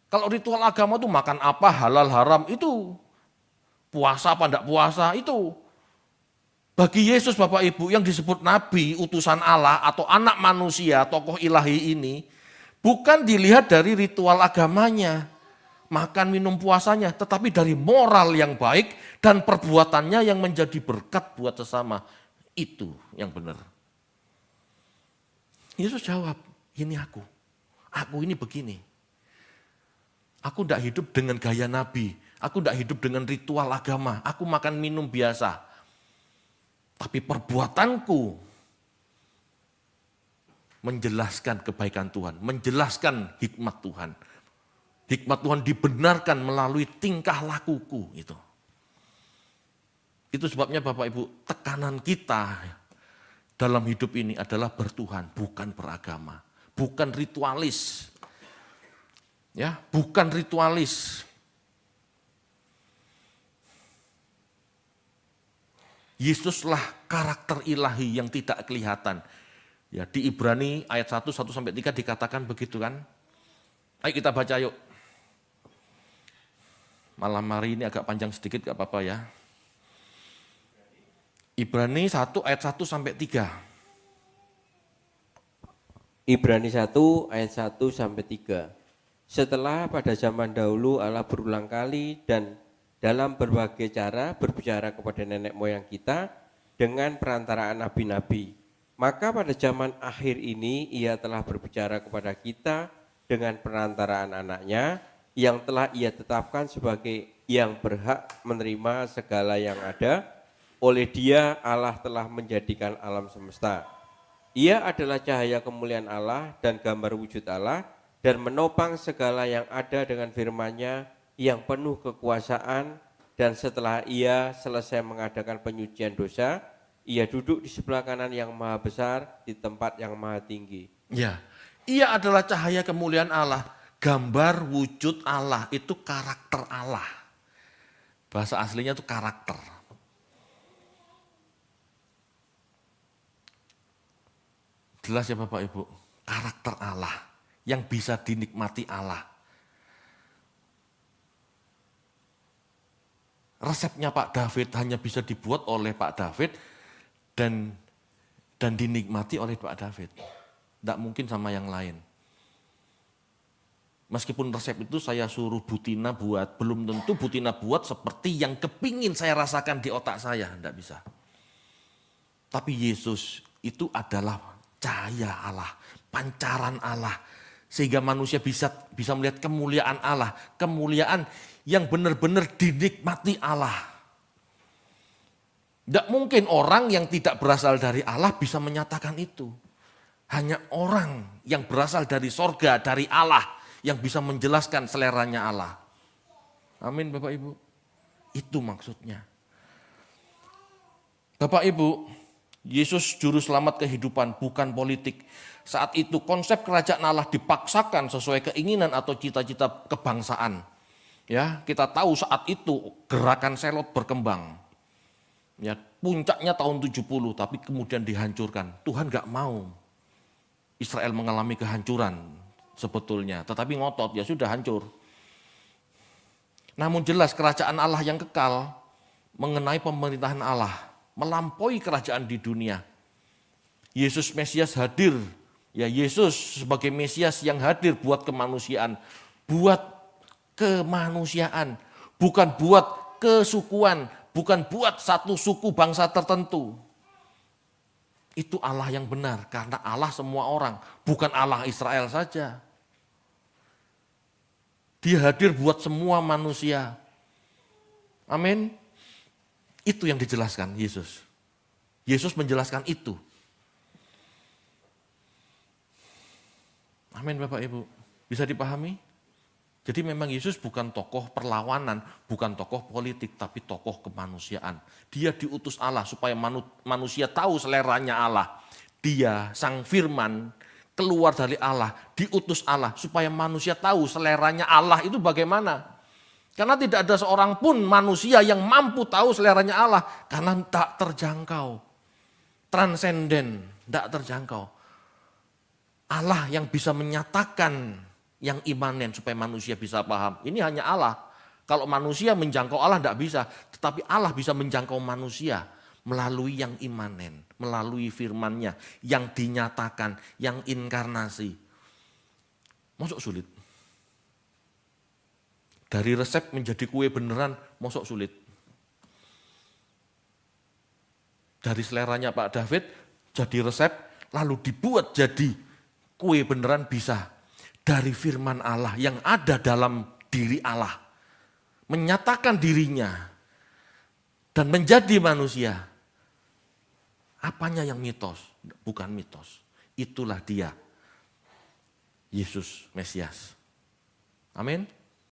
Kalau ritual agama itu makan apa, halal, haram, itu puasa apa enggak puasa, itu. Bagi Yesus Bapak Ibu yang disebut Nabi, utusan Allah atau anak manusia, tokoh ilahi ini, bukan dilihat dari ritual agamanya. makan minum puasanya, tetapi dari moral yang baik dan perbuatannya yang menjadi berkat buat sesama. Itu yang benar. Yesus jawab, ini aku ini begini. Aku tidak hidup dengan gaya nabi, aku tidak hidup dengan ritual agama, aku makan minum biasa. Tapi perbuatanku menjelaskan kebaikan Tuhan, menjelaskan hikmat Tuhan. Hikmat Tuhan dibenarkan melalui tingkah lakuku itu. Itu sebabnya Bapak Ibu, tekanan kita dalam hidup ini adalah bertuhan, bukan beragama, bukan ritualis. Ya, bukan ritualis. Yesuslah karakter ilahi yang tidak kelihatan. Ya, di Ibrani ayat 1:1-3 dikatakan begitu kan. Ayo kita baca yuk. Malam hari ini agak panjang sedikit, gak apa-apa ya. Ibrani 1 ayat 1-3. Ibrani 1 ayat 1-3. Setelah pada zaman dahulu Allah berulang kali dan dalam berbagai cara berbicara kepada nenek moyang kita dengan perantaraan nabi-nabi. Maka pada zaman akhir ini ia telah berbicara kepada kita dengan perantaraan anaknya yang telah ia tetapkan sebagai yang berhak menerima segala yang ada. Oleh dia Allah telah menjadikan alam semesta. Ia adalah cahaya kemuliaan Allah dan gambar wujud Allah dan menopang segala yang ada dengan firman-Nya yang penuh kekuasaan. Dan setelah ia selesai mengadakan penyucian dosa, ia duduk di sebelah kanan yang maha besar di tempat yang maha tinggi. Ya, ia adalah cahaya kemuliaan Allah, gambar wujud Allah, itu karakter Allah. Bahasa aslinya itu karakter. Jelas ya Bapak Ibu, karakter Allah yang bisa dinikmati Allah. Resepnya Pak David hanya bisa dibuat oleh Pak David dan dinikmati oleh Pak David. Tidak mungkin sama yang lain. Meskipun resep itu saya suruh Bu Tina buat, belum tentu Bu Tina buat seperti yang kepingin saya rasakan di otak saya, tidak bisa. Tapi Yesus itu adalah cahaya Allah, pancaran Allah, sehingga manusia bisa melihat kemuliaan Allah, kemuliaan yang benar-benar dinikmati Allah. Tidak mungkin orang yang tidak berasal dari Allah bisa menyatakan itu. Hanya orang yang berasal dari sorga, dari Allah, yang bisa menjelaskan seleranya Allah. Amin Bapak Ibu. Itu maksudnya. Bapak Ibu, Yesus juru selamat kehidupan, bukan politik. Saat itu konsep kerajaan Allah dipaksakan sesuai keinginan atau cita-cita kebangsaan. Ya, kita tahu saat itu gerakan Selot berkembang. Ya, puncaknya tahun 70 tapi kemudian dihancurkan. Tuhan gak mau Israel mengalami kehancuran sebetulnya, tetapi ngotot, ya sudah hancur. Namun jelas kerajaan Allah yang kekal mengenai pemerintahan Allah, melampaui kerajaan di dunia. Yesus Mesias hadir, ya Yesus sebagai Mesias yang hadir buat kemanusiaan, bukan buat kesukuan, bukan buat satu suku bangsa tertentu. Itu Allah yang benar, karena Allah semua orang, bukan Allah Israel saja. Dia hadir buat semua manusia. Amin. Itu yang dijelaskan Yesus. Yesus menjelaskan itu. Amin Bapak Ibu. Bisa dipahami? Jadi memang Yesus bukan tokoh perlawanan, bukan tokoh politik, tapi tokoh kemanusiaan. Dia diutus Allah supaya manusia tahu seleranya Allah. Dia, Sang Firman, keluar dari Allah, diutus Allah supaya manusia tahu seleranya Allah itu bagaimana. Karena tidak ada seorang pun manusia yang mampu tahu seleranya Allah, karena tak terjangkau, transenden, tak terjangkau. Allah yang bisa menyatakan yang imanen supaya manusia bisa paham. Ini hanya Allah. Kalau manusia menjangkau Allah tidak bisa, tetapi Allah bisa menjangkau manusia melalui yang imanen, melalui firman-Nya yang dinyatakan, yang inkarnasi. Masuk sulit. Dari resep menjadi kue beneran, mosok sulit. Dari seleranya Pak David, jadi resep, lalu dibuat jadi kue beneran bisa. Dari firman Allah yang ada dalam diri Allah. Menyatakan dirinya dan menjadi manusia. Apanya yang mitos? Bukan mitos. Itulah dia, Yesus Mesias. Amin.